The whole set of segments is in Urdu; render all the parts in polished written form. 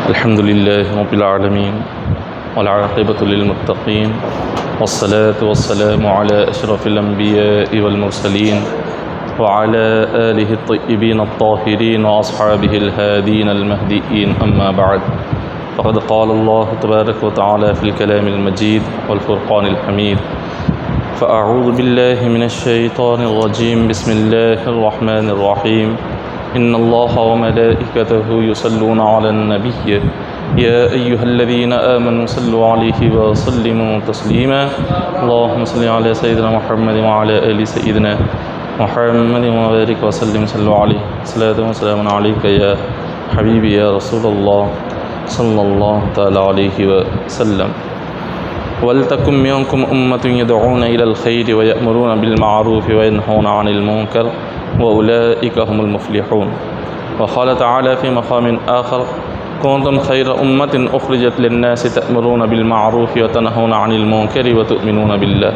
الحمد لله رب العالمين والعاقبة للمتقين والصلاة والسلام على أشرف الأنبياء والمرسلين وعلى آله الطيبين الطاهرين وأصحابه الهادين المهديين أما بعد فقد قال الله تبارك وتعالى في الكلام المجيد والفرقان الحميد فأعوذ بالله من الشيطان الرجيم بسم الله الرحمن الرحيم إن الله وملائكته يصلون على النبي يا أيها الذين آمنوا صلوا عليه وسلموا تسليما اللهم صل على سيدنا محمد وعلى آل سيدنا محمد وبارك وسلم صلوا عليه صلاة وسلام عليك يا حبيبي يا رسول الله صلى الله تعالى عليه وسلم وَلْتَكُمْ مِنْكُمْ أُمَّةٌ يَدْعُونَ إِلَى الْخَيْرِ وَيَأْمُرُونَ بِالْمَعْرُوفِ وَيَنْهَوْنَ عَنِ الْمُنْكَرِ وَأُولَئِكَ هُمُ الْمُفْلِحُونَ وقال تعالى في مقام آخر كنتم خير أمة أخرجت للناس تأمرون بالمعروف وتنهون عن المنكر وتؤمنون بالله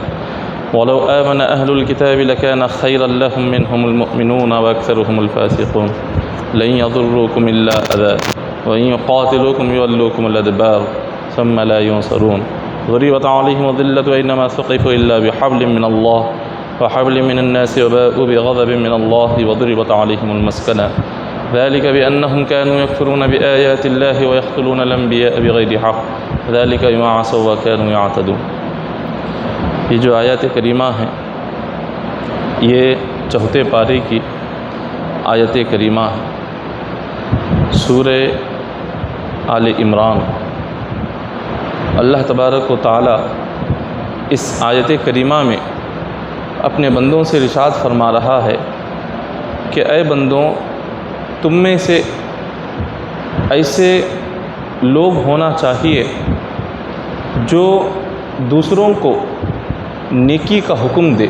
ولو آمن أهل الكتاب لكان خيرا لهم منهم المؤمنون وأكثرهم الفاسقون لن يضروكم إلا أذى وإن يقاتلوكم يولوكم الأدبار ثم لا ينصرون ضربت عليهم الذلة وإنما ثقفوا إلا بحبل من الله وحبل من الناس وباءوا بغضب من الله وضربت عليهم المسكنة ذلك بأنهم كانوا يكفرون بآيات الله ويقتلون الأنبياء بغير حق ذلك بما عصوا وكانوا يعتدون. یہ جو آیات کریمہ ہیں یہ چوتھے پارے کی آیت کریمہ ہے سورہ آل عمران. اللہ تبارک و تعالی اس آیت کریمہ میں اپنے بندوں سے ارشاد فرما رہا ہے کہ اے بندوں تم میں سے ایسے لوگ ہونا چاہیے جو دوسروں کو نیکی کا حکم دے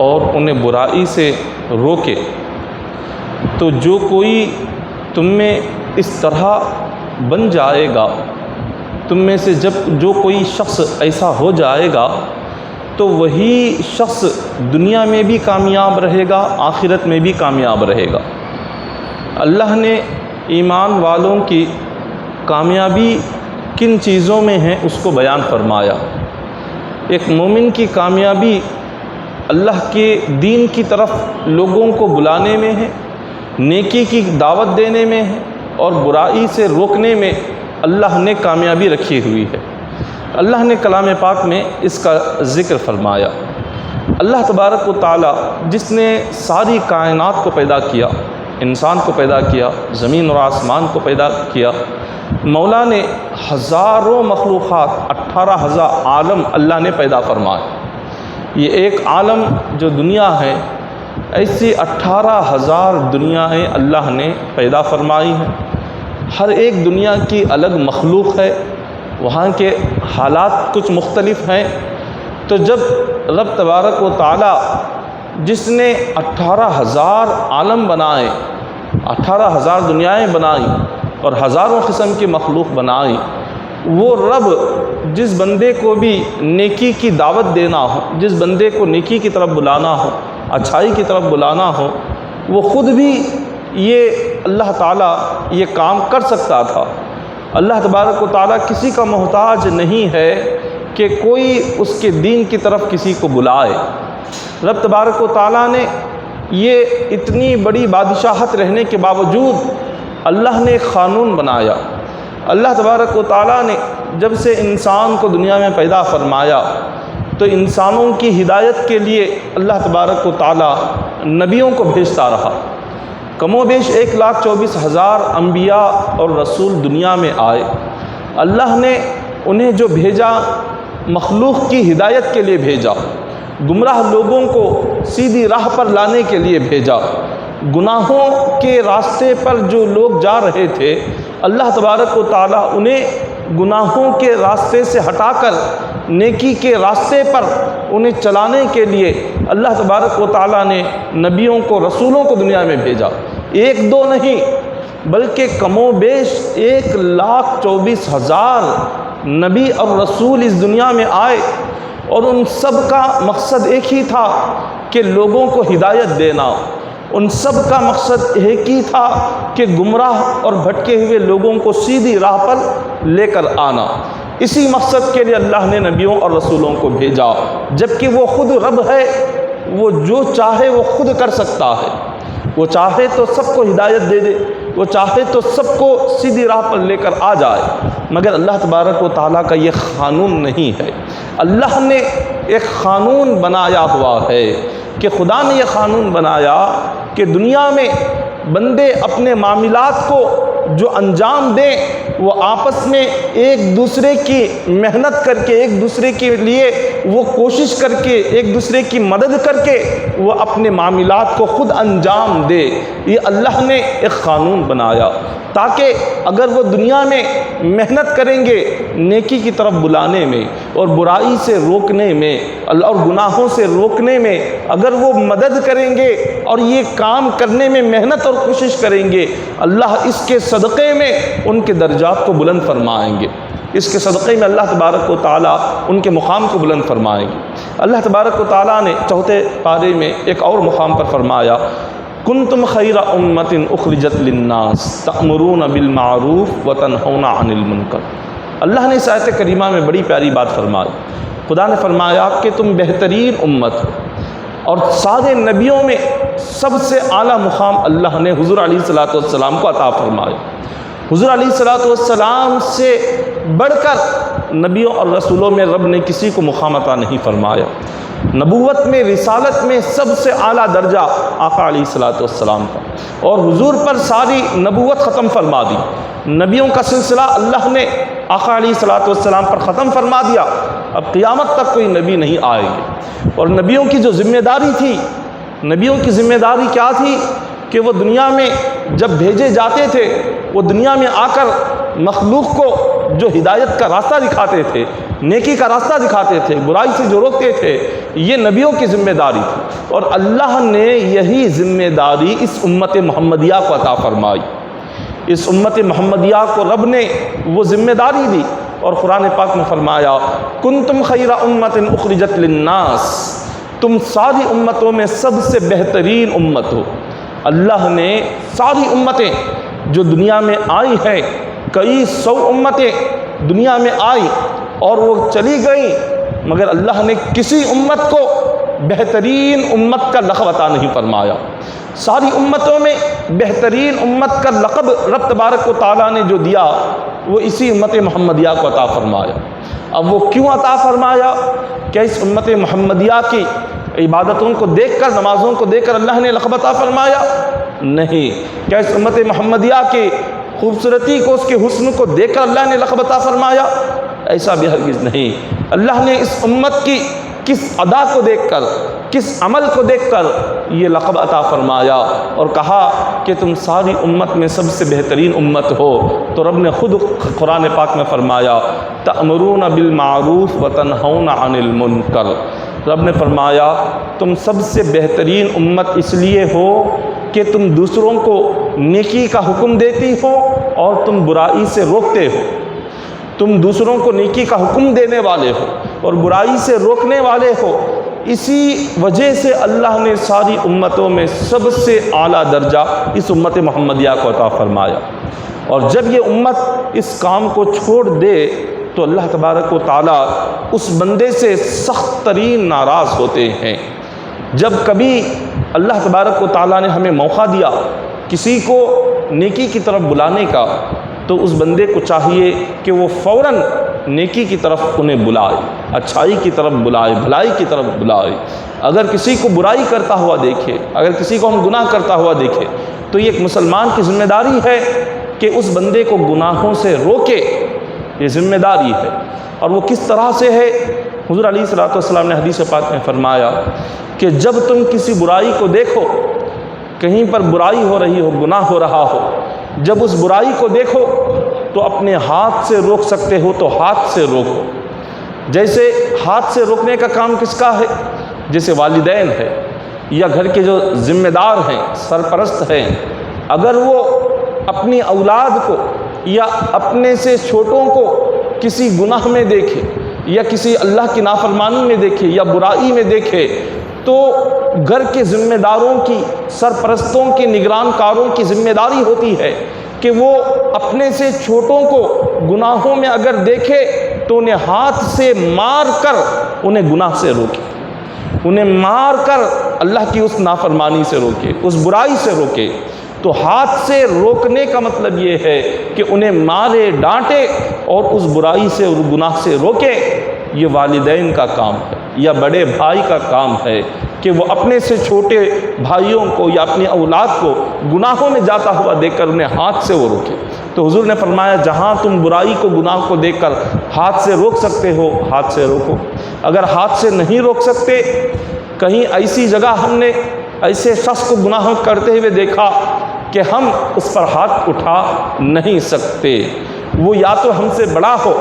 اور انہیں برائی سے روکے. تو جو کوئی تم میں اس طرح بن جائے گا تم میں سے جو کوئی شخص ایسا ہو جائے گا تو وہی شخص دنیا میں بھی کامیاب رہے گا آخرت میں بھی کامیاب رہے گا. اللہ نے ایمان والوں کی کامیابی کن چیزوں میں ہے اس کو بیان فرمایا. ایک مومن کی کامیابی اللہ کے دین کی طرف لوگوں کو بلانے میں ہے, نیکی کی دعوت دینے میں ہے اور برائی سے روکنے میں اللہ نے کامیابی رکھی ہوئی ہے. اللہ نے کلام پاک میں اس کا ذکر فرمایا. اللہ تبارک و تعالی جس نے ساری کائنات کو پیدا کیا, انسان کو پیدا کیا, زمین اور آسمان کو پیدا کیا, مولا نے ہزاروں مخلوقات 18,000 عالم اللہ نے پیدا فرمائے. یہ ایک عالم جو دنیا ہے ایسی 18,000 دنیایں اللہ نے پیدا فرمائی ہیں. ہر ایک دنیا کی الگ مخلوق ہے, وہاں کے حالات کچھ مختلف ہیں. تو جب رب تبارک و تعالی جس نے 18,000 عالم بنائے, 18,000 دنیایں بنائیں اور ہزاروں قسم کی مخلوق بنائی, وہ رب جس بندے کو بھی نیکی کی دعوت دینا ہو, جس بندے کو نیکی کی طرف بلانا ہو, اچھائی کی طرف بلانا ہو, وہ خود بھی یہ اللہ تعالیٰ یہ کام کر سکتا تھا. اللہ تبارک و تعالیٰ کسی کا محتاج نہیں ہے کہ کوئی اس کے دین کی طرف کسی کو بلائے. رب تبارک و تعالیٰ نے یہ اتنی بڑی بادشاہت رہنے کے باوجود اللہ نے ایک قانون بنایا. اللہ تبارک و تعالیٰ نے جب سے انسان کو دنیا میں پیدا فرمایا تو انسانوں کی ہدایت کے لیے اللہ تبارک و تعالیٰ نبیوں کو بھیجتا رہا. کم و بیش 1,24,000 انبیاء اور رسول دنیا میں آئے. اللہ نے انہیں جو بھیجا مخلوق کی ہدایت کے لیے بھیجا, گمراہ لوگوں کو سیدھی راہ پر لانے کے لیے بھیجا. گناہوں کے راستے پر جو لوگ جا رہے تھے اللہ تبارک و تعالیٰ انہیں گناہوں کے راستے سے ہٹا کر نیکی کے راستے پر انہیں چلانے کے لیے اللہ تبارک و تعالیٰ نے نبیوں کو, رسولوں کو دنیا میں بھیجا. ایک دو نہیں بلکہ کم و بیش 1,24,000 نبی اور رسول اس دنیا میں آئے اور ان سب کا مقصد ایک ہی تھا کہ لوگوں کو ہدایت دینا, ان سب کا مقصد ایک ہی تھا کہ گمراہ اور بھٹکے ہوئے لوگوں کو سیدھی راہ پر لے کر آنا۔ اسی مقصد کے لیے اللہ نے نبیوں اور رسولوں کو بھیجا، جبکہ وہ خود رب ہے، وہ جو چاہے وہ خود کر سکتا ہے۔ وہ چاہے تو سب کو ہدایت دے دے، وہ چاہے تو سب کو سیدھی راہ پر لے کر آ جائے، مگر اللہ تبارک و تعالیٰ کا یہ قانون نہیں ہے۔ اللہ نے ایک قانون بنایا ہوا ہے کہ خدا نے یہ قانون بنایا کہ دنیا میں بندے اپنے معاملات کو جو انجام دیں وہ آپس میں ایک دوسرے کی محنت کر کے، ایک دوسرے کے لیے وہ کوشش کر کے، ایک دوسرے کی مدد کر کے وہ اپنے معاملات کو خود انجام دے۔ یہ اللہ نے ایک قانون بنایا تاکہ اگر وہ دنیا میں محنت کریں گے نیکی کی طرف بلانے میں اور برائی سے روکنے میں اور گناہوں سے روکنے میں، اگر وہ مدد کریں گے اور یہ کام کرنے میں محنت اور کوشش کریں گے، اللہ اس کے صدقے میں ان کے درجات کو بلند فرمائیں گے۔ اس کے صدقے میں اللہ تبارک و تعالیٰ ان کے مقام کو بلند فرمائیں گے۔ اللہ تبارک و تعالیٰ نے چوتھے پارے میں ایک اور مقام پر فرمایا، کنتم خیر امۃ اخرجت للناس تأمرون بالمعروف وتنہون عن المنکر۔ اللہ نے اس آیت کریمہ میں بڑی پیاری بات فرمائی۔ خدا نے فرمایا کہ تم بہترین امت ہو، اور سارے نبیوں میں سب سے اعلیٰ مقام اللہ نے حضور علیہ الصلوۃ والسلام کو عطا فرمایا۔ حضور علیہ الصلوۃ والسلام سے بڑھ کر نبیوں اور رسولوں میں رب نے کسی کو مقام عطا نہیں فرمایا۔ نبوت میں، رسالت میں سب سے اعلیٰ درجہ آقا علیہ الصلوۃ والسلام کا، اور حضور پر ساری نبوت ختم فرما دی۔ نبیوں کا سلسلہ اللہ نے آقا علیہ الصلوۃ والسلام پر ختم فرما دیا، اب قیامت تک کوئی نبی نہیں آئے گے۔ اور نبیوں کی جو ذمہ داری تھی، نبیوں کی ذمہ داری کیا تھی کہ وہ دنیا میں جب بھیجے جاتے تھے وہ دنیا میں آ کر مخلوق کو جو ہدایت کا راستہ دکھاتے تھے، نیکی کا راستہ دکھاتے تھے، برائی سے جو روکتے تھے، یہ نبیوں کی ذمہ داری تھی، اور اللہ نے یہی ذمہ داری اس امت محمدیہ کو عطا فرمائی۔ اس امت محمدیہ کو رب نے وہ ذمہ داری دی، اور قرآن پاک میں فرمایا کنتم خیر امۃ اخرجت للناس، تم ساری امتوں میں سب سے بہترین امت ہو۔ اللہ نے ساری امتیں جو دنیا میں آئی ہیں، کئی سو امتیں دنیا میں آئی اور وہ چلی گئیں، مگر اللہ نے کسی امت کو بہترین امت کا لقب عطا نہیں فرمایا۔ ساری امتوں میں بہترین امت کا لقب رب تبارک و تعالیٰ نے جو دیا وہ اسی امت محمدیہ کو عطا فرمایا۔ اب وہ کیوں عطا فرمایا؟ کیا اس امت محمدیہ کی عبادتوں کو دیکھ کر، نمازوں کو دیکھ کر اللہ نے لقب عطا فرمایا؟ نہیں۔ کیا اس امت محمدیہ کی خوبصورتی کو، اس کے حسن کو دیکھ کر اللہ نے لقب عطا فرمایا؟ ایسا بھی ہرگز نہیں۔ اللہ نے اس امت کی کس ادا کو دیکھ کر، کس عمل کو دیکھ کر یہ لقب عطا فرمایا اور کہا کہ تم ساری امت میں سب سے بہترین امت ہو۔ تو رب نے خود قرآن پاک میں فرمایا تأمرون بالمعروف وتنہون عن المنکر۔ رب نے فرمایا تم سب سے بہترین امت اس لیے ہو کہ تم دوسروں کو نیکی کا حکم دیتی ہو اور تم برائی سے روکتے ہو۔ تم دوسروں کو نیکی کا حکم دینے والے ہو اور برائی سے روکنے والے ہو۔ اسی وجہ سے اللہ نے ساری امتوں میں سب سے اعلیٰ درجہ اس امت محمدیہ کو عطا فرمایا۔ اور جب یہ امت اس کام کو چھوڑ دے تو اللہ تبارک و تعالیٰ اس بندے سے سخت ترین ناراض ہوتے ہیں۔ جب کبھی اللہ تبارک و تعالیٰ نے ہمیں موقع دیا کسی کو نیکی کی طرف بلانے کا، تو اس بندے کو چاہیے کہ وہ فوراً نیکی کی طرف انہیں بلائے، اچھائی کی طرف بلائے، بھلائی کی طرف بلائے۔ اگر کسی کو برائی کرتا ہوا دیکھے، اگر کسی کو ہم گناہ کرتا ہوا دیکھے، تو یہ ایک مسلمان کی ذمہ داری ہے کہ اس بندے کو گناہوں سے روکے، یہ ذمہ داری ہے۔ اور وہ کس طرح سے ہے؟ حضور علیہ الصلوۃ والسلام نے حدیث پاک میں فرمایا کہ جب تم کسی برائی کو دیکھو، کہیں پر برائی ہو رہی ہو، گناہ ہو رہا ہو، جب اس برائی کو دیکھو تو اپنے ہاتھ سے روک سکتے ہو تو ہاتھ سے روکو۔ جیسے ہاتھ سے روکنے کا کام کس کا ہے؟ جیسے والدین ہے یا گھر کے جو ذمہ دار ہیں، سرپرست ہیں، اگر وہ اپنی اولاد کو یا اپنے سے چھوٹوں کو کسی گناہ میں دیکھے یا کسی اللہ کی نافرمانی میں دیکھے یا برائی میں دیکھے، تو گھر کے ذمہ داروں کی، سرپرستوں کے، نگران کاروں کی ذمہ داری ہوتی ہے کہ وہ اپنے سے چھوٹوں کو گناہوں میں اگر دیکھے تو انہیں ہاتھ سے مار کر انہیں گناہ سے روکے، انہیں مار کر اللہ کی اس نافرمانی سے روکے، اس برائی سے روکے۔ تو ہاتھ سے روکنے کا مطلب یہ ہے کہ انہیں مارے، ڈانٹے اور اس برائی سے اور گناہ سے روکے۔ یہ والدین کا کام ہے یا بڑے بھائی کا کام ہے کہ وہ اپنے سے چھوٹے بھائیوں کو یا اپنی اولاد کو گناہوں میں جاتا ہوا دیکھ کر انہیں ہاتھ سے وہ روکے۔ تو حضور نے فرمایا جہاں تم برائی کو، گناہ کو دیکھ کر ہاتھ سے روک سکتے ہو، ہاتھ سے روکو۔ اگر ہاتھ سے نہیں روک سکتے، کہیں ایسی جگہ ہم نے ایسے شخص کو گناہ کرتے ہوئے دیکھا کہ ہم اس پر ہاتھ اٹھا نہیں سکتے، وہ یا تو ہم سے بڑا ہو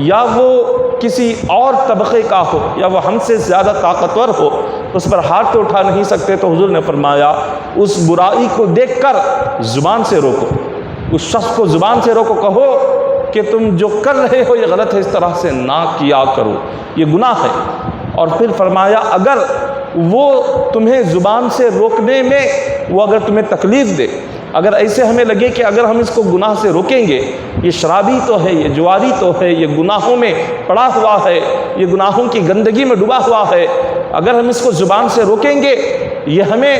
یا وہ کسی اور طبقے کا ہو یا وہ ہم سے زیادہ طاقتور ہو، اس پر ہاتھ تو اٹھا نہیں سکتے، تو حضور نے فرمایا اس برائی کو دیکھ کر زبان سے روکو، اس شخص کو زبان سے روکو، کہو کہ تم جو کر رہے ہو یہ غلط ہے، اس طرح سے نہ کیا کرو، یہ گناہ ہے۔ اور پھر فرمایا اگر وہ تمہیں زبان سے روکنے میں وہ اگر تمہیں تکلیف دے، اگر ایسے ہمیں لگے کہ اگر ہم اس کو گناہ سے روکیں گے، یہ شرابی تو ہے، یہ جواری تو ہے، یہ گناہوں میں پڑا ہوا ہے، یہ گناہوں کی گندگی میں ڈوبا ہوا ہے، اگر ہم اس کو زبان سے روکیں گے یہ ہمیں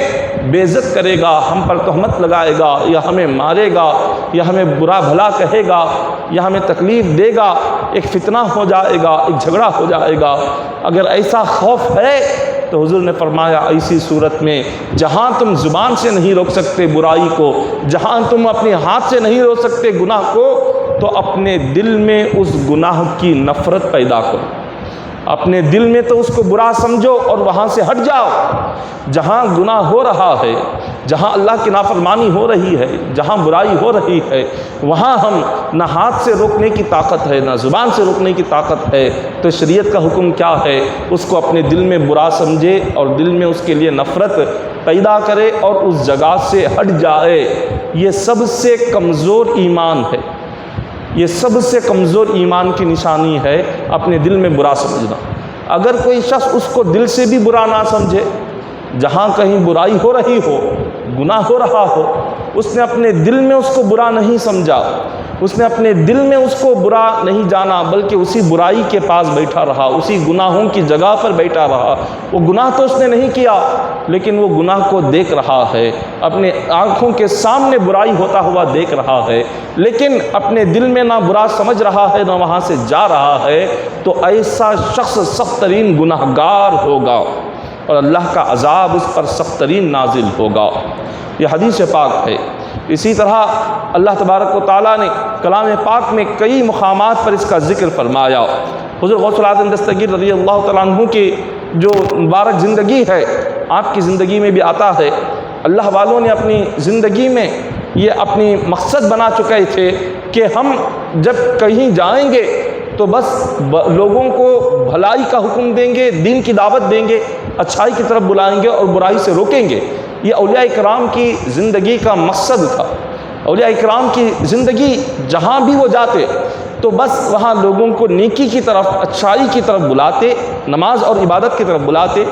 بے عزت کرے گا، ہم پر تہمت لگائے گا، یا ہمیں مارے گا، یا ہمیں برا بھلا کہے گا، یا ہمیں تکلیف دے گا، ایک فتنہ ہو جائے گا، ایک جھگڑا ہو جائے گا، اگر ایسا خوف ہے تو حضور نے فرمایا ایسی صورت میں جہاں تم زبان سے نہیں روک سکتے برائی کو، جہاں تم اپنے ہاتھ سے نہیں روک سکتے گناہ کو، تو اپنے دل میں اس گناہ کی نفرت پیدا کرو، اپنے دل میں تو اس کو برا سمجھو اور وہاں سے ہٹ جاؤ۔ جہاں گناہ ہو رہا ہے، جہاں اللہ کی نافرمانی ہو رہی ہے، جہاں برائی ہو رہی ہے، وہاں ہم نہ ہاتھ سے روکنے کی طاقت ہے نہ زبان سے روکنے کی طاقت ہے، تو شریعت کا حکم کیا ہے؟ اس کو اپنے دل میں برا سمجھے اور دل میں اس کے لیے نفرت پیدا کرے اور اس جگہ سے ہٹ جائے۔ یہ سب سے کمزور ایمان ہے، یہ سب سے کمزور ایمان کی نشانی ہے اپنے دل میں برا سمجھنا۔ اگر کوئی شخص اس کو دل سے بھی برا نہ سمجھے، جہاں کہیں برائی ہو رہی ہو، گناہ ہو رہا ہو، اس نے اپنے دل میں اس کو برا نہیں سمجھا، اس نے اپنے دل میں اس کو برا نہیں جانا، بلکہ اسی برائی کے پاس بیٹھا رہا، اسی گناہوں کی جگہ پر بیٹھا رہا، وہ گناہ تو اس نے نہیں کیا لیکن وہ گناہ کو دیکھ رہا ہے، اپنے آنکھوں کے سامنے برائی ہوتا ہوا دیکھ رہا ہے، لیکن اپنے دل میں نہ برا سمجھ رہا ہے نہ وہاں سے جا رہا ہے، تو ایسا شخص سخت ترین گناہگار ہوگا اور اللہ کا عذاب اس پر سخت ترین نازل ہوگا۔ یہ حدیث پاک ہے۔ اسی طرح اللہ تبارک و تعالیٰ نے کلام پاک میں کئی مقامات پر اس کا ذکر فرمایا۔ حضور غوث العظم دستگیر رضی اللہ تعالیٰ عنہ کی جو مبارک زندگی ہے، آپ کی زندگی میں بھی آتا ہے، اللہ والوں نے اپنی زندگی میں یہ اپنی مقصد بنا چکے تھے کہ ہم جب کہیں جائیں گے تو بس لوگوں کو بھلائی کا حکم دیں گے، دین کی دعوت دیں گے، اچھائی کی طرف بلائیں گے اور برائی سے روکیں گے۔ یہ اولیاء اکرام کی زندگی کا مقصد تھا۔ اولیاء اکرام کی زندگی جہاں بھی وہ جاتے تو بس وہاں لوگوں کو نیکی کی طرف، اچھائی کی طرف بلاتے، نماز اور عبادت کی طرف بلاتے،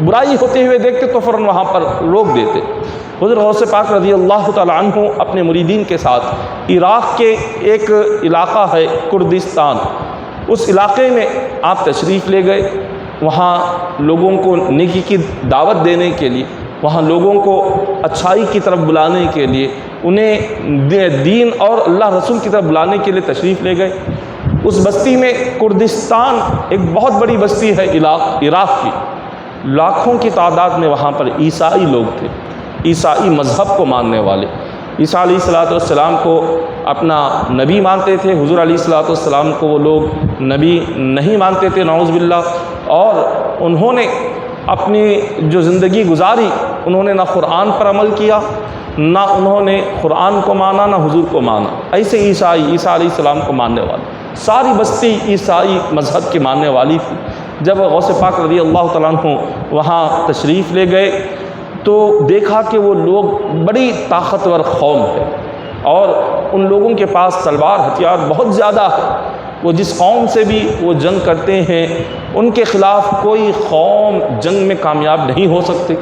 برائی ہوتے ہوئے دیکھتے تو فوراً وہاں پر روک دیتے۔ حضور غوث پاک رضی اللہ تعالی عنہ اپنے مریدین کے ساتھ عراق کے ایک علاقہ ہے کردستان، اس علاقے میں آپ تشریف لے گئے، وہاں لوگوں کو نیکی کی دعوت دینے کے لیے، وہاں لوگوں کو اچھائی کی طرف بلانے کے لیے، انہیں دین اور اللہ رسول کی طرف بلانے کے لیے تشریف لے گئے۔ اس بستی میں، کردستان ایک بہت بڑی بستی ہے عراق کی، لاکھوں کی تعداد میں وہاں پر عیسائی لوگ تھے، عیسائی مذہب کو ماننے والے، عیسیٰ علیہ السلام کو اپنا نبی مانتے تھے، حضور علیہ السلام کو وہ لوگ نبی نہیں مانتے تھے، نعوذ باللہ، اور انہوں نے اپنی جو زندگی گزاری، انہوں نے نہ قرآن پر عمل کیا، نہ انہوں نے قرآن کو مانا، نہ حضور کو مانا۔ ایسے عیسیٰ علیہ السلام کو ماننے والے، ساری بستی عیسائی مذہب کے ماننے والی تھی۔ جب غوث پاک رضی اللہ تعالیٰ عنہ وہاں تشریف لے گئے تو دیکھا کہ وہ لوگ بڑی طاقتور قوم ہے اور ان لوگوں کے پاس تلوار ہتھیار بہت زیادہ ہے، وہ جس قوم سے بھی وہ جنگ کرتے ہیں ان کے خلاف کوئی قوم جنگ میں کامیاب نہیں ہو سکتی۔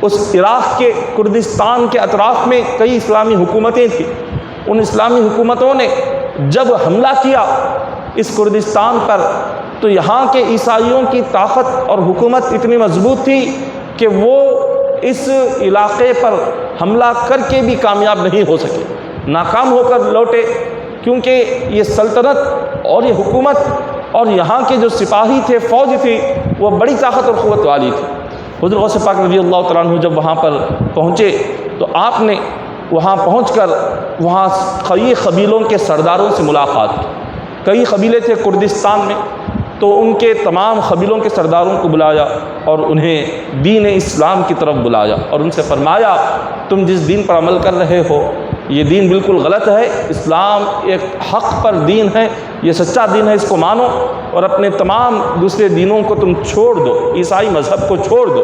اس عراق کے کردستان کے اطراف میں کئی اسلامی حکومتیں تھیں، ان اسلامی حکومتوں نے جب حملہ کیا اس کردستان پر تو یہاں کے عیسائیوں کی طاقت اور حکومت اتنی مضبوط تھی کہ وہ اس علاقے پر حملہ کر کے بھی کامیاب نہیں ہو سکے، ناکام ہو کر لوٹے، کیونکہ یہ سلطنت اور یہ حکومت اور یہاں کے جو سپاہی تھے، فوج تھی، وہ بڑی طاقت اور قوت والی تھی۔ حضور غوث پاک رضی اللہ تعالیٰ عنہ جب وہاں پر پہنچے تو آپ نے وہاں پہنچ کر وہاں کئی قبیلوں کے سرداروں سے ملاقات کی۔ کئی قبیلے تھے کردستان میں، تو ان کے تمام قبیلوں کے سرداروں کو بلایا اور انہیں دین اسلام کی طرف بلایا اور ان سے فرمایا تم جس دین پر عمل کر رہے ہو یہ دین بالکل غلط ہے، اسلام ایک حق پر دین ہے، یہ سچا دین ہے، اس کو مانو اور اپنے تمام دوسرے دینوں کو تم چھوڑ دو، عیسائی مذہب کو چھوڑ دو۔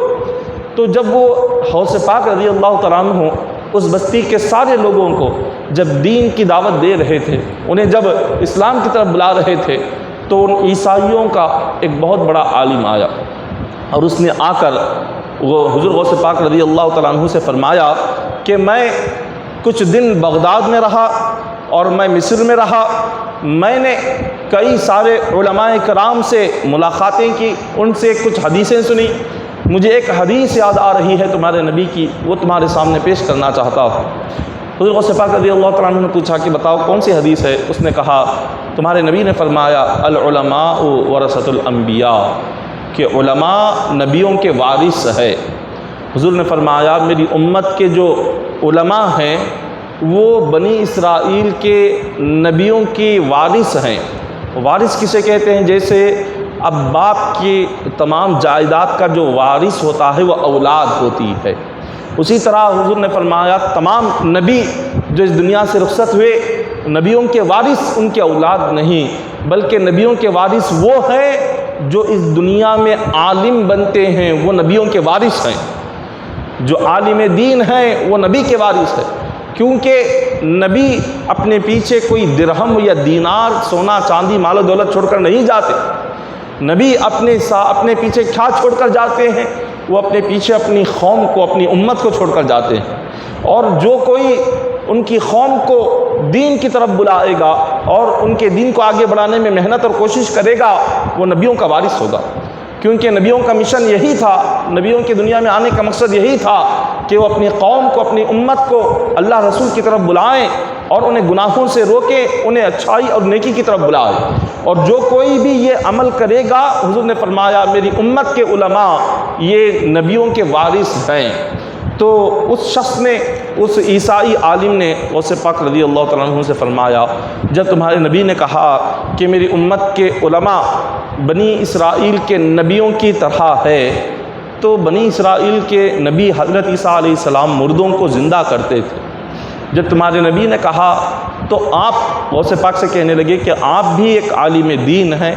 تو جب وہ غوث پاک رضی اللہ تعالیٰ عنہ اس بستی کے سارے لوگوں کو جب دین کی دعوت دے رہے تھے، انہیں جب اسلام کی طرف بلا رہے تھے، تو ان عیسائیوں کا ایک بہت بڑا عالم آیا اور اس نے آ کر وہ حضور غوث پاک رضی اللہ تعالیٰ عنہ سے فرمایا کہ میں کچھ دن بغداد میں رہا اور میں مصر میں رہا، میں نے کئی سارے علماء کرام سے ملاقاتیں کی، ان سے کچھ حدیثیں سنی، مجھے ایک حدیث یاد آ رہی ہے تمہارے نبی کی، وہ تمہارے سامنے پیش کرنا چاہتا ہوں۔ حضور غوث پاک رضی اللہ تعالیٰ عنہ نے پوچھا کہ بتاؤ کون سی حدیث ہے؟ اس نے کہا تمہارے نبی نے فرمایا العلماء ورثۃ الانبیاء، کہ علماء نبیوں کے وارث ہے۔ حضور نے فرمایا میری امت کے جو علماء ہیں وہ بنی اسرائیل کے نبیوں کی وارث ہیں۔ وارث کسے کہتے ہیں؟ جیسے اب باپ کی تمام جائیداد کا جو وارث ہوتا ہے وہ اولاد ہوتی ہے، اسی طرح حضور نے فرمایا تمام نبی جو اس دنیا سے رخصت ہوئے، نبیوں کے وارث ان کے اولاد نہیں، بلکہ نبیوں کے وارث وہ ہیں جو اس دنیا میں عالم بنتے ہیں، وہ نبیوں کے وارث ہیں۔ جو عالم دین ہیں وہ نبی کے وارث ہے، کیونکہ نبی اپنے پیچھے کوئی درہم یا دینار، سونا چاندی، مال و دولت چھوڑ کر نہیں جاتے۔ نبی اپنے پیچھے کیا چھوڑ کر جاتے ہیں؟ وہ اپنے پیچھے اپنی قوم کو، اپنی امت کو چھوڑ کر جاتے ہیں، اور جو کوئی ان کی قوم کو دین کی طرف بلائے گا اور ان کے دین کو آگے بڑھانے میں محنت اور کوشش کرے گا وہ نبیوں کا وارث ہوگا، کیونکہ نبیوں کا مشن یہی تھا، نبیوں کی دنیا میں آنے کا مقصد یہی تھا کہ وہ اپنی قوم کو، اپنی امت کو اللہ رسول کی طرف بلائیں اور انہیں گناہوں سے روکیں، انہیں اچھائی اور نیکی کی طرف بلائیں۔ اور جو کوئی بھی یہ عمل کرے گا، حضور نے فرمایا میری امت کے علماء یہ نبیوں کے وارث ہیں۔ تو اس شخص نے، اس عیسائی عالم نے غوث پاک رضی اللہ تعالیٰ عنہ سے فرمایا جب تمہارے نبی نے کہا کہ میری امت کے علماء بنی اسرائیل کے نبیوں کی طرح ہے، تو بنی اسرائیل کے نبی حضرت عیسیٰ علیہ السلام مردوں کو زندہ کرتے تھے۔ جب تمہارے نبی نے کہا تو آپ غوث پاک سے کہنے لگے کہ آپ بھی ایک عالم دین ہیں،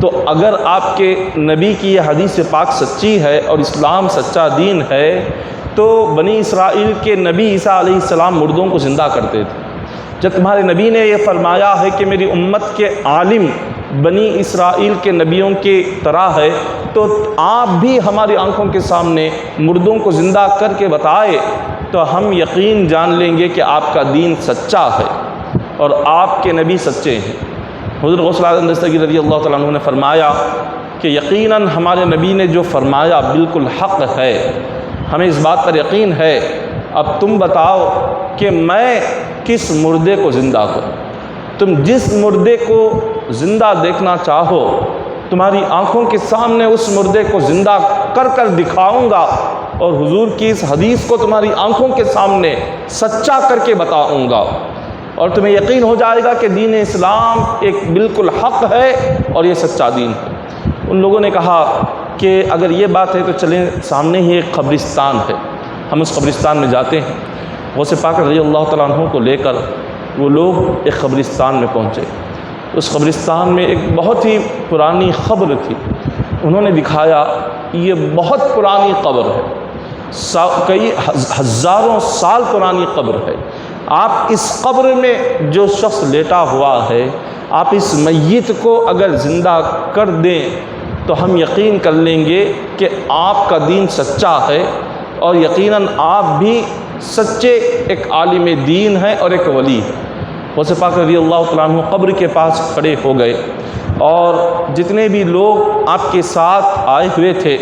تو اگر آپ کے نبی کی یہ حدیث پاک سچی ہے اور اسلام سچا دین ہے تو بنی اسرائیل کے نبی عیسیٰ علیہ السلام مردوں کو زندہ کرتے تھے۔ جب تمہارے نبی نے یہ فرمایا ہے کہ میری امت کے عالم بنی اسرائیل کے نبیوں کی طرح ہے، تو آپ بھی ہماری آنکھوں کے سامنے مردوں کو زندہ کر کے بتائے تو ہم یقین جان لیں گے کہ آپ کا دین سچا ہے اور آپ کے نبی سچے ہیں۔ حضرت غوث اعظم دستگیر رضی اللہ تعالیٰ عنہ نے فرمایا کہ یقیناً ہمارے نبی نے جو فرمایا بالکل حق ہے، ہمیں اس بات پر یقین ہے۔ اب تم بتاؤ کہ میں کس مردے کو زندہ کروں؟ تم جس مردے کو زندہ دیکھنا چاہو، تمہاری آنکھوں کے سامنے اس مردے کو زندہ کر کر دکھاؤں گا اور حضور کی اس حدیث کو تمہاری آنکھوں کے سامنے سچا کر کے بتاؤں گا، اور تمہیں یقین ہو جائے گا کہ دین اسلام ایک بالکل حق ہے اور یہ سچا دین ہے۔ ان لوگوں نے کہا کہ اگر یہ بات ہے تو چلیں، سامنے ہی ایک قبرستان ہے، ہم اس قبرستان میں جاتے ہیں۔ غوث پاک رضی اللہ تعالیٰ عنہ کو لے کر وہ لوگ ایک قبرستان میں پہنچے۔ اس قبرستان میں ایک بہت ہی پرانی قبر تھی۔ انہوں نے دکھایا یہ بہت پرانی قبر ہے، کئی ہزاروں سال پرانی قبر ہے۔ آپ اس قبر میں جو شخص لیٹا ہوا ہے آپ اس میت کو اگر زندہ کر دیں تو ہم یقین کر لیں گے کہ آپ کا دین سچا ہے، اور یقیناً آپ بھی سچے ایک عالم دین ہیں اور ایک ولی ہیں۔ غوث پاک رضی اللہ تعالیٰ عنہ قبر کے پاس کھڑے ہو گئے، اور جتنے بھی لوگ آپ کے ساتھ آئے ہوئے تھے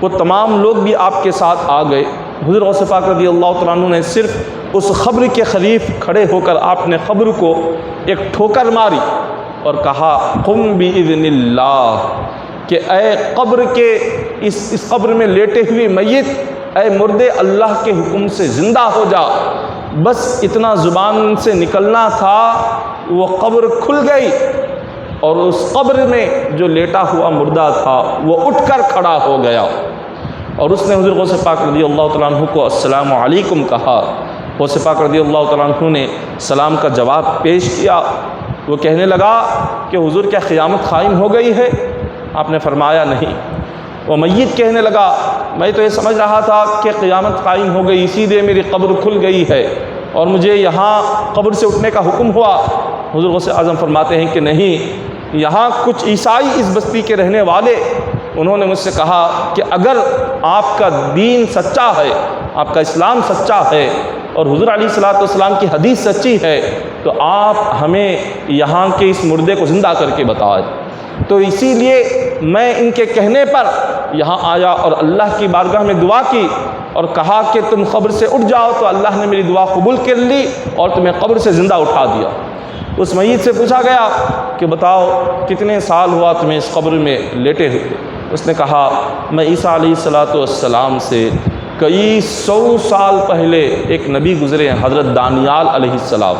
وہ تمام لوگ بھی آپ کے ساتھ آ گئے۔ حضور غوث پاک رضی اللہ تعالیٰ عنہ نے صرف اس قبر کے قریب کھڑے ہو کر آپ نے قبر کو ایک ٹھوکر ماری اور کہا قم بإذن اللہ، کہ اے قبر کے اس قبر میں لیٹے ہوئے میت، اے مردے، اللہ کے حکم سے زندہ ہو جا۔ بس اتنا زبان سے نکلنا تھا، وہ قبر کھل گئی، اور اس قبر میں جو لیٹا ہوا مردہ تھا وہ اٹھ کر کھڑا ہو گیا، اور اس نے حضور غوث پاک رضی اللہ تعالیٰ عنہ کو السلام علیکم کہا۔ غوث پاک رضی اللہ تعالیٰ عنہ نے سلام کا جواب پیش کیا۔ وہ کہنے لگا کہ حضور کیا قیامت قائم ہو گئی ہے؟ آپ نے فرمایا نہیں۔ وہ میت کہنے لگا میں تو یہ سمجھ رہا تھا کہ قیامت قائم ہو گئی، اسی لیے میری قبر کھل گئی ہے اور مجھے یہاں قبر سے اٹھنے کا حکم ہوا۔ حضور غوث اعظم فرماتے ہیں کہ نہیں، یہاں کچھ عیسائی اس بستی کے رہنے والے، انہوں نے مجھ سے کہا کہ اگر آپ کا دین سچا ہے، آپ کا اسلام سچا ہے، اور حضور علیہ الصلوۃ والسلام کی حدیث سچی ہے، تو آپ ہمیں یہاں کے اس مردے کو زندہ کر کے بتائیں۔ تو اسی لیے میں ان کے کہنے پر یہاں آیا اور اللہ کی بارگاہ میں دعا کی اور کہا کہ تم قبر سے اٹھ جاؤ، تو اللہ نے میری دعا قبول کر لی اور تمہیں قبر سے زندہ اٹھا دیا۔ اس میت سے پوچھا گیا کہ بتاؤ کتنے سال ہوا تمہیں اس قبر میں لیٹے ہوئے؟ اس نے کہا میں عیسیٰ علیہ الصلوۃ والسلام سے کئی سو سال پہلے ایک نبی گزرے ہیں، حضرت دانیال علیہ السلام۔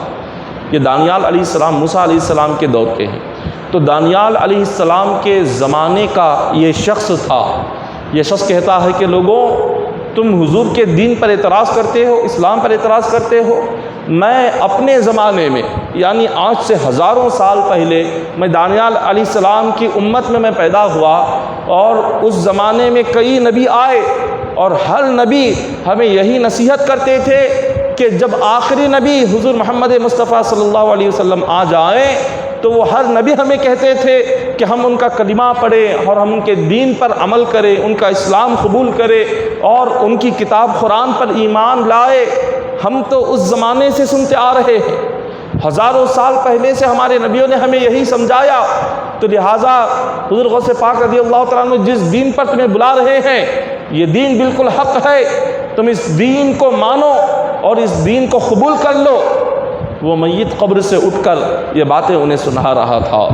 یہ دانیال علیہ السلام موسیٰ علیہ السلام کے دور کے ہیں، تو دانیال علیہ السلام کے زمانے کا یہ شخص تھا۔ یہ شخص کہتا ہے کہ لوگوں، تم حضور کے دین پر اعتراض کرتے ہو، اسلام پر اعتراض کرتے ہو، میں اپنے زمانے میں یعنی آج سے ہزاروں سال پہلے میں دانیال علیہ السلام کی امت میں پیدا ہوا، اور اس زمانے میں کئی نبی آئے، اور ہر نبی ہمیں یہی نصیحت کرتے تھے کہ جب آخری نبی حضور محمد مصطفیٰ صلی اللہ علیہ وسلم آ جائیں تو وہ ہر نبی ہمیں کہتے تھے کہ ہم ان کا کلمہ پڑھیں اور ہم ان کے دین پر عمل کریں، ان کا اسلام قبول کریں اور ان کی کتاب قرآن پر ایمان لائے۔ ہم تو اس زمانے سے سنتے آ رہے ہیں، ہزاروں سال پہلے سے ہمارے نبیوں نے ہمیں یہی سمجھایا، تو لہٰذا حضور غوث پاک رضی اللہ تعالیٰ عنہ جس دین پر تمہیں بلا رہے ہیں یہ دین بالکل حق ہے، تم اس دین کو مانو اور اس دین کو قبول کر لو۔ وہ میت قبر سے اٹھ کر یہ باتیں انہیں سنا رہا تھا۔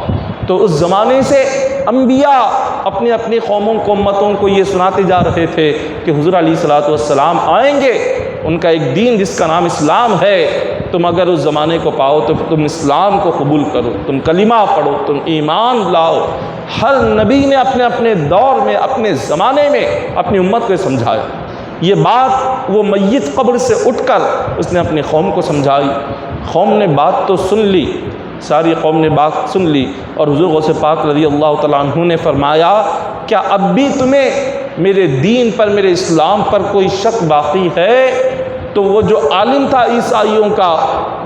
تو اس زمانے سے انبیاء اپنی اپنی قوموں کو، امتوں کو یہ سناتے جا رہے تھے کہ حضور علیہ الصلوۃ والسلام آئیں گے، ان کا ایک دین جس کا نام اسلام ہے، تم اگر اس زمانے کو پاؤ تو تم اسلام کو قبول کرو، تم کلمہ پڑھو، تم ایمان لاؤ۔ ہر نبی نے اپنے اپنے دور میں، اپنے زمانے میں اپنی امت کو سمجھایا۔ یہ بات وہ میت قبر سے اٹھ کر اس نے اپنی قوم کو سمجھائی۔ قوم نے بات تو سن لی، ساری قوم نے بات سن لی، اور حضور غوث پاک رضی اللہ تعالیٰ عنہ نے فرمایا کیا اب بھی تمہیں میرے دین پر، میرے اسلام پر کوئی شک باقی ہے؟ تو وہ جو عالم تھا عیسائیوں کا،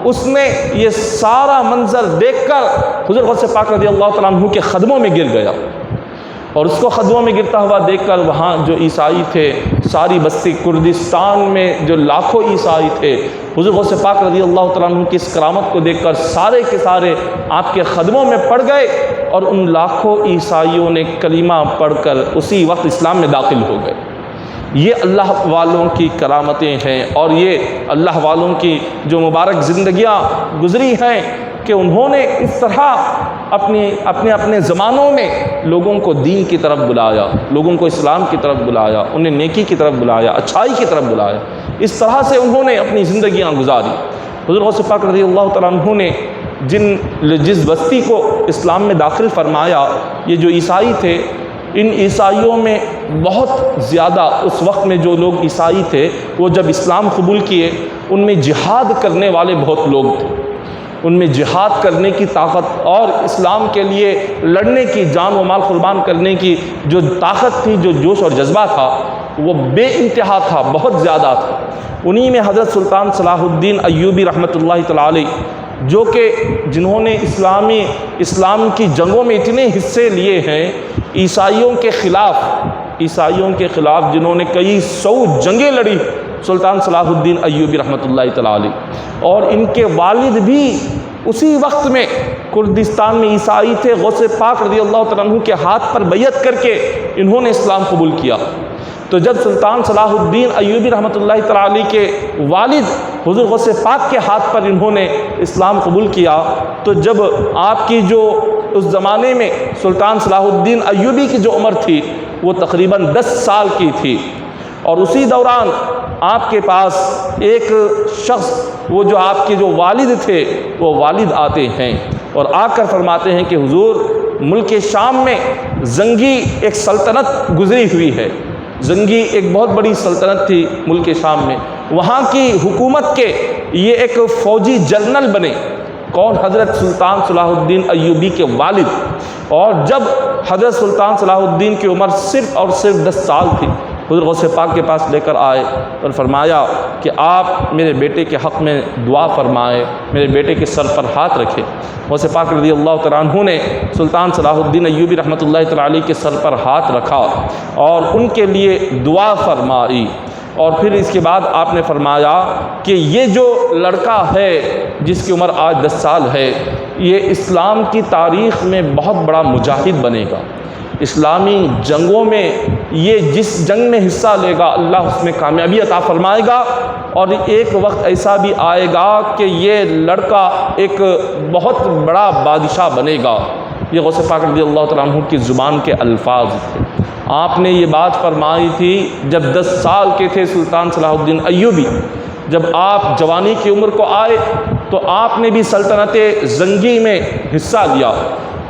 اس نے یہ سارا منظر دیکھ کر حضور غوث پاک رضی اللہ تعالیٰ عنہ کے قدموں میں گر گیا، اور اس کو قدموں میں گرتا ہوا دیکھ کر وہاں جو عیسائی تھے، ساری بستی کردستان میں جو لاکھوں عیسائی تھے، حضور غوث پاک رضی اللہ تعالیٰ عنہ کی اس کرامت کو دیکھ کر سارے کے سارے آپ کے قدموں میں پڑ گئے، اور ان لاکھوں عیسائیوں نے کلمہ پڑھ کر اسی وقت اسلام میں داخل ہو گئے۔ یہ اللہ والوں کی کرامتیں ہیں، اور یہ اللہ والوں کی جو مبارک زندگیاں گزری ہیں کہ انہوں نے اس طرح اپنے زمانوں میں لوگوں کو دین کی طرف بلایا، لوگوں کو اسلام کی طرف بلایا، انہیں نیکی کی طرف بلایا، اچھائی کی طرف بلایا۔ اس طرح سے انہوں نے اپنی زندگیاں گزاری۔ حضور غوث پاک رضی اللہ تعالیٰ عنہ نے جس بستی کو اسلام میں داخل فرمایا، یہ جو عیسائی تھے، ان عیسائیوں میں بہت زیادہ اس وقت میں جو لوگ عیسائی تھے وہ جب اسلام قبول کیے، ان میں جہاد کرنے والے بہت لوگ تھے، ان میں جہاد کرنے کی طاقت اور اسلام کے لیے لڑنے کی، جان و مال قربان کرنے کی جو طاقت تھی، جو جوش اور جذبہ تھا، وہ بے انتہا تھا، بہت زیادہ تھا۔ انہی میں حضرت سلطان صلاح الدین ایوبی رحمۃ اللہ تعالی علیہ جو کہ جنہوں نے اسلام کی جنگوں میں اتنے حصے لیے ہیں، عیسائیوں کے خلاف جنہوں نے کئی 100 جنگیں لڑی، سلطان صلاح الدین ایوبی رحمۃ اللہ تعالیٰ علیہ، اور ان کے والد بھی اسی وقت میں کردستان میں عیسائی تھے۔ غوث پاک رضی اللہ تعالیٰ عنہ کے ہاتھ پر بیعت کر کے انہوں نے اسلام قبول کیا۔ تو جب سلطان صلاح الدین ایوبی رحمۃ اللہ تعالیٰ علیہ کے والد حضور غوث پاک کے ہاتھ پر انہوں نے اسلام قبول کیا، تو جب آپ کی جو اس زمانے میں سلطان صلاح الدین ایوبی کی جو عمر تھی وہ تقریباً 10 سال کی تھی، اور اسی دوران آپ کے پاس ایک شخص، وہ جو آپ کے جو والد تھے، وہ والد آتے ہیں اور آ کر فرماتے ہیں کہ حضور، ملک شام میں زنگی ایک سلطنت گزری ہوئی ہے۔ زنگی ایک بہت بڑی سلطنت تھی ملک شام میں، وہاں کی حکومت کے یہ ایک فوجی جنرل بنے۔ کون؟ حضرت سلطان صلاح الدین ایوبی کے والد۔ اور جب حضرت سلطان صلاح الدین کی عمر صرف اور صرف 10 سال تھی، حضور غوث پاک کے پاس لے کر آئے اور فرمایا کہ آپ میرے بیٹے کے حق میں دعا فرمائے، میرے بیٹے کے سر پر ہاتھ رکھے۔ غوث پاک رضی اللہ تعالیٰ عنہ نے سلطان صلاح الدین ایوبی رحمۃ اللہ تعالیٰ علیہ کے سر پر ہاتھ رکھا اور ان کے لیے دعا فرمائی، اور پھر اس کے بعد آپ نے فرمایا کہ یہ جو لڑکا ہے جس کی عمر آج 10 سال ہے، یہ اسلام کی تاریخ میں بہت بڑا مجاہد بنے گا۔ اسلامی جنگوں میں یہ جس جنگ میں حصہ لے گا اللہ اس میں کامیابی عطا فرمائے گا، اور ایک وقت ایسا بھی آئے گا کہ یہ لڑکا ایک بہت بڑا بادشاہ بنے گا۔ یہ غوث پاک رضی اللہ تعالیٰ عنہ کی زبان کے الفاظ تھے۔ آپ نے یہ بات فرمائی تھی جب 10 سال کے تھے سلطان صلاح الدین ایوبی۔ جب آپ جوانی کی عمر کو آئے تو آپ نے بھی سلطنت زنگی میں حصہ لیا،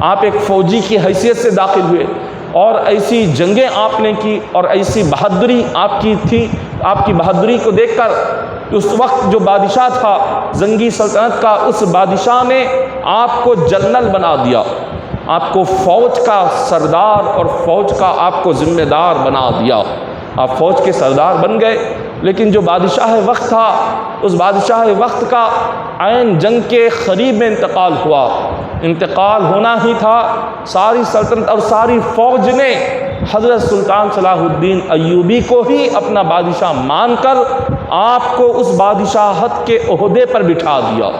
آپ ایک فوجی کی حیثیت سے داخل ہوئے، اور ایسی جنگیں آپ نے کی اور ایسی بہادری آپ کی تھی۔ آپ کی بہادری کو دیکھ کر اس وقت جو بادشاہ تھا زنگی سلطنت کا، اس بادشاہ نے آپ کو جنرل بنا دیا، آپ کو فوج کا سردار اور فوج کا آپ کو ذمہ دار بنا دیا۔ آپ فوج کے سردار بن گئے، لیکن جو بادشاہ وقت تھا اس بادشاہ وقت کا عین جنگ کے قریب میں انتقال ہوا۔ انتقال ہونا ہی تھا، ساری سلطنت اور ساری فوج نے حضرت سلطان صلاح الدین ایوبی کو ہی اپنا بادشاہ مان کر آپ کو اس بادشاہت کے عہدے پر بٹھا دیا۔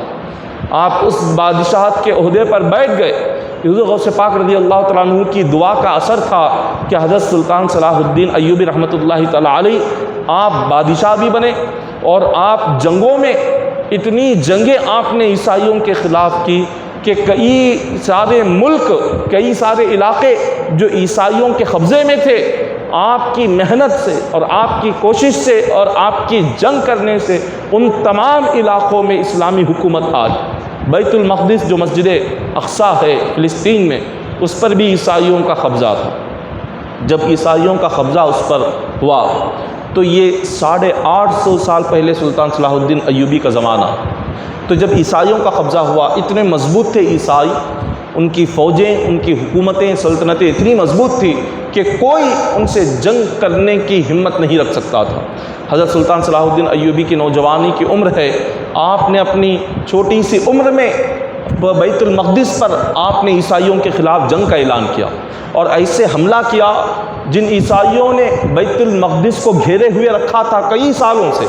آپ اس بادشاہت کے عہدے پر بیٹھ گئے۔ حضور غوث پاک رضی اللہ تعالیٰ عنہ کی دعا کا اثر تھا کہ حضرت سلطان صلاح الدین ایوبی رحمۃ اللہ تعالیٰ علیہ آپ بادشاہ بھی بنے، اور آپ جنگوں میں اتنی جنگیں آپ نے عیسائیوں کے خلاف کی کہ کئی سارے ملک، کئی سارے علاقے جو عیسائیوں کے قبضے میں تھے، آپ کی محنت سے اور آپ کی کوشش سے اور آپ کی جنگ کرنے سے ان تمام علاقوں میں اسلامی حکومت آئی۔ بیت المقدس جو مسجد اقصیٰ ہے فلسطین میں، اس پر بھی عیسائیوں کا قبضہ تھا۔ جب عیسائیوں کا قبضہ اس پر ہوا تو یہ 850 سال پہلے سلطان صلاح الدین ایوبی کا زمانہ۔ تو جب عیسائیوں کا قبضہ ہوا، اتنے مضبوط تھے عیسائی، ان کی فوجیں، ان کی حکومتیں، سلطنتیں اتنی مضبوط تھی کہ کوئی ان سے جنگ کرنے کی ہمت نہیں رکھ سکتا تھا۔ حضرت سلطان صلاح الدین ایوبی کی نوجوانی کی عمر ہے، آپ نے اپنی چھوٹی سی عمر میں بیت المقدس پر آپ نے عیسائیوں کے خلاف جنگ کا اعلان کیا، اور ایسے حملہ کیا جن عیسائیوں نے بیت المقدس کو گھیرے ہوئے رکھا تھا کئی سالوں سے۔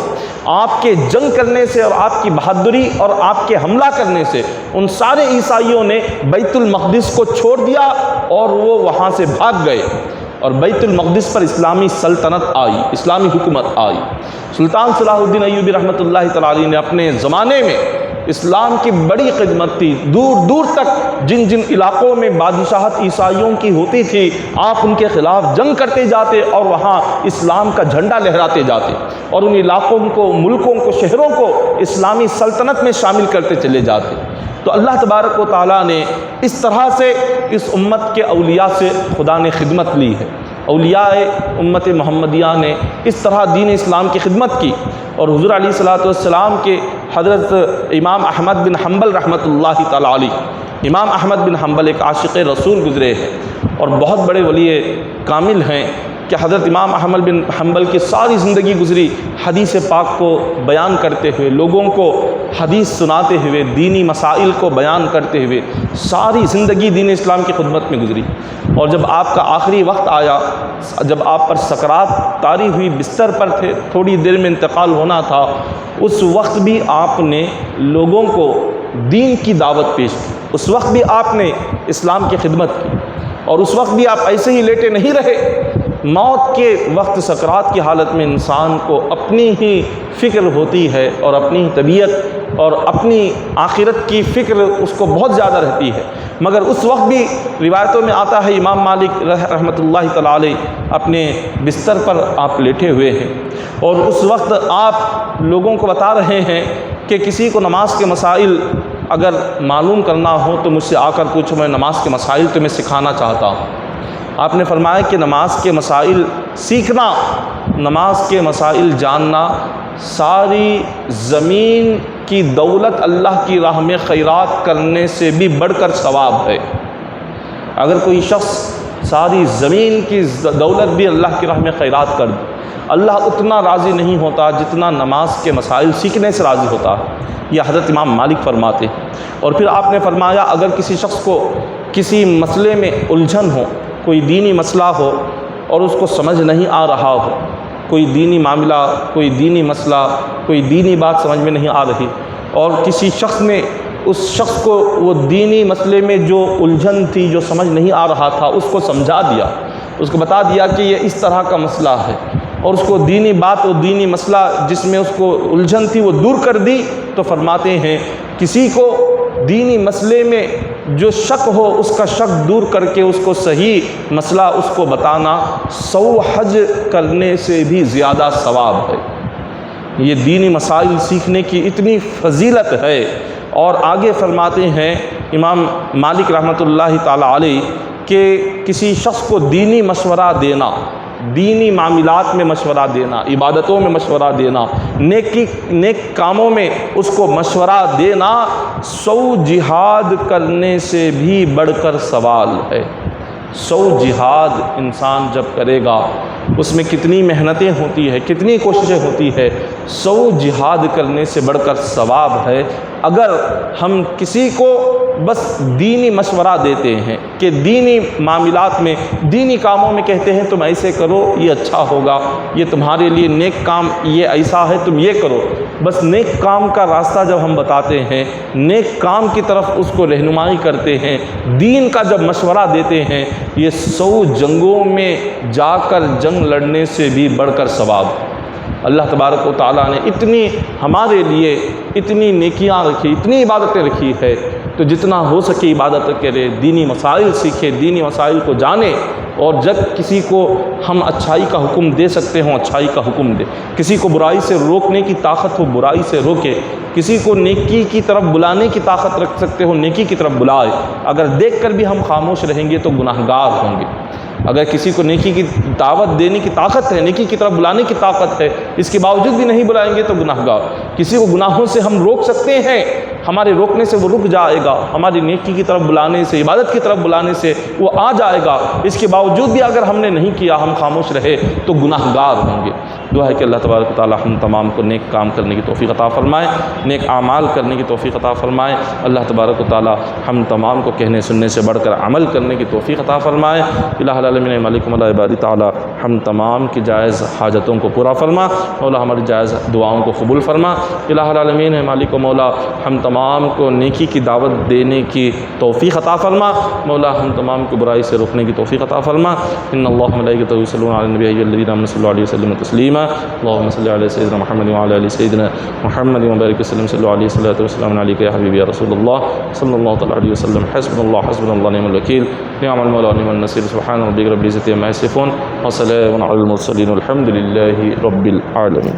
آپ کے جنگ کرنے سے اور آپ کی بہادری اور آپ کے حملہ کرنے سے ان سارے عیسائیوں نے بیت المقدس کو چھوڑ دیا اور وہ وہاں سے بھاگ گئے، اور بیت المقدس پر اسلامی سلطنت آئی، اسلامی حکومت آئی۔ سلطان صلاح الدین ایوبی رحمۃ اللہ تعالیٰ علیہ نے اپنے زمانے میں اسلام کی بڑی خدمت تھی۔ دور دور تک جن جن علاقوں میں بادشاہت عیسائیوں کی ہوتی تھی، آپ ان کے خلاف جنگ کرتے جاتے اور وہاں اسلام کا جھنڈا لہراتے جاتے، اور ان علاقوں کو، ملکوں کو، شہروں کو اسلامی سلطنت میں شامل کرتے چلے جاتے۔ تو اللہ تبارک و تعالیٰ نے اس طرح سے اس امت کے اولیاء سے خدا نے خدمت لی ہے۔ اولیاء امت محمدیہ نے اس طرح دین اسلام کی خدمت کی، اور حضور علیہ الصلوۃ والسلام کے حضرت امام احمد بن حنبل رحمۃ اللہ تعالیٰ علیہ، امام احمد بن حنبل ایک عاشق رسول گزرے ہیں اور بہت بڑے ولی کامل ہیں کہ حضرت امام احمد بن حنبل کی ساری زندگی گزری حدیث پاک کو بیان کرتے ہوئے، لوگوں کو حدیث سناتے ہوئے، دینی مسائل کو بیان کرتے ہوئے ساری زندگی دین اسلام کی خدمت میں گزری، اور جب آپ کا آخری وقت آیا، جب آپ پر سکرات طاری ہوئی، بستر پر تھے، تھوڑی دیر میں انتقال ہونا تھا، اس وقت بھی آپ نے لوگوں کو دین کی دعوت پیش کی، اس وقت بھی آپ نے اسلام کی خدمت کی، اور اس وقت بھی آپ ایسے ہی لیٹے نہیں رہے۔ موت کے وقت سکرات کی حالت میں انسان کو اپنی ہی فکر ہوتی ہے، اور اپنی طبیعت اور اپنی آخرت کی فکر اس کو بہت زیادہ رہتی ہے، مگر اس وقت بھی روایتوں میں آتا ہے امام مالک رحمۃ اللہ تعالی علیہ اپنے بستر پر آپ لیٹے ہوئے ہیں، اور اس وقت آپ لوگوں کو بتا رہے ہیں کہ کسی کو نماز کے مسائل اگر معلوم کرنا ہو تو مجھ سے آ کر پوچھو، میں نماز کے مسائل تمہیں سکھانا چاہتا ہوں۔ آپ نے فرمایا کہ نماز کے مسائل سیکھنا، نماز کے مسائل جاننا ساری زمین کی دولت اللہ کی راہ میں خیرات کرنے سے بھی بڑھ کر ثواب ہے۔ اگر کوئی شخص ساری زمین کی دولت بھی اللہ کی راہ میں خیرات کر دے، اللہ اتنا راضی نہیں ہوتا جتنا نماز کے مسائل سیکھنے سے راضی ہوتا ہے، یہ حضرت امام مالک فرماتے۔ اور پھر آپ نے فرمایا اگر کسی شخص کو کسی مسئلے میں الجھن ہو، کوئی دینی مسئلہ ہو اور اس کو سمجھ نہیں آ رہا ہو، کوئی دینی معاملہ، کوئی دینی مسئلہ، کوئی دینی بات سمجھ میں نہیں آ رہی، اور کسی شخص نے اس شخص کو وہ دینی مسئلے میں جو الجھن تھی، جو سمجھ نہیں آ رہا تھا، اس کو سمجھا دیا، اس کو بتا دیا کہ یہ اس طرح کا مسئلہ ہے، اور اس کو دینی بات اور دینی مسئلہ جس میں اس کو الجھن تھی وہ دور کر دی، تو فرماتے ہیں کسی کو دینی مسئلے میں جو شک ہو اس کا شک دور کر کے اس کو صحیح مسئلہ اس کو بتانا 100 حج کرنے سے بھی زیادہ ثواب ہے۔ یہ دینی مسائل سیکھنے کی اتنی فضیلت ہے۔ اور آگے فرماتے ہیں امام مالک رحمۃ اللہ تعالی علیہ کہ کسی شخص کو دینی مشورہ دینا، دینی معاملات میں مشورہ دینا، عبادتوں میں مشورہ دینا، نیک کاموں میں اس کو مشورہ دینا 100 جہاد کرنے سے بھی بڑھ کر سوال ہے۔ 100 جہاد انسان جب کرے گا اس میں کتنی محنتیں ہوتی ہے، کتنی کوششیں ہوتی ہے، 100 جہاد کرنے سے بڑھ کر ثواب ہے۔ اگر ہم کسی کو بس دینی مشورہ دیتے ہیں کہ دینی معاملات میں، دینی کاموں میں کہتے ہیں تم ایسے کرو یہ اچھا ہوگا، یہ تمہارے لیے نیک کام یہ ایسا ہے تم یہ کرو، بس نیک کام کا راستہ جب ہم بتاتے ہیں، نیک کام کی طرف اس کو رہنمائی کرتے ہیں، دین کا جب مشورہ دیتے ہیں، یہ 100 جنگوں میں جا کر جنگ لڑنے سے بھی بڑھ کر ثواب ہے۔ اللہ تبارک و تعالیٰ نے اتنی ہمارے لیے اتنی نیکیاں رکھی، اتنی عبادتیں رکھی ہے، تو جتنا ہو سکے عبادت کرے، دینی مسائل سیکھے، دینی مسائل کو جانے، اور جب کسی کو ہم اچھائی کا حکم دے سکتے ہوں اچھائی کا حکم دے، کسی کو برائی سے روکنے کی طاقت ہو برائی سے روکے، کسی کو نیکی کی طرف بلانے کی طاقت رکھ سکتے ہو نیکی کی طرف بلائے۔ اگر دیکھ کر بھی ہم خاموش رہیں گے تو گناہگار ہوں گے۔ اگر کسی کو نیکی کی دعوت دینے کی طاقت ہے، نیکی کی طرف بلانے کی طاقت ہے، اس کے باوجود بھی نہیں بلائیں گے تو گناہگار۔ کسی کو گناہوں سے ہم روک سکتے ہیں، ہمارے روکنے سے وہ رک جائے گا، ہماری نیکی کی طرف بلانے سے، عبادت کی طرف بلانے سے وہ آ جائے گا، اس کے باوجود بھی اگر ہم نے نہیں کیا، ہم خاموش رہے تو گناہگار ہوں گے۔ دعا ہے کہ اللہ تبارک و تعالی ہم تمام کو نیک کام کرنے کی توفیق عطا فرمائے، نیک اعمال کرنے کی توفیق عطا فرمائے۔ اللہ تبارک و تعالی ہم تمام کو کہنے سننے سے بڑھ کر عمل کرنے کی توفیق عطا فرمائے۔ الہ العالمین مالک مولا عبادی تعالی ہم تمام کی جائز حاجتوں کو پورا فرما، مولا ہماری جائز دعاؤں کو قبول فرما۔ الہ العالمین مالک و مولا ہم تمام کو نیکی کی دعوت دینے کی توفیق عطا فرما، مولا ہم تمام کو برائی سے روکنے کی توفیق عطا فرما۔ ان اللہ ملائکتہ یصلون علی النبی الذین آمنوا صلی اللہ علیہ وسلم تسلیما، اللهم صل علی سیدنا محمد وعلی آل سیدنا محمد وبارک وسلم، صلی اللہ علیہ الصلوۃ والسلام علیک یا حبیبی یا رسول اللہ صلی اللہ تعالی علیہ وسلم۔ حسبنا اللہ نعم الوکیل، نعم المولا نعم النصیر، سبحان ربک رب العزۃ عما یصفون وسلام علی المرسلین والحمد للہ رب العالمین۔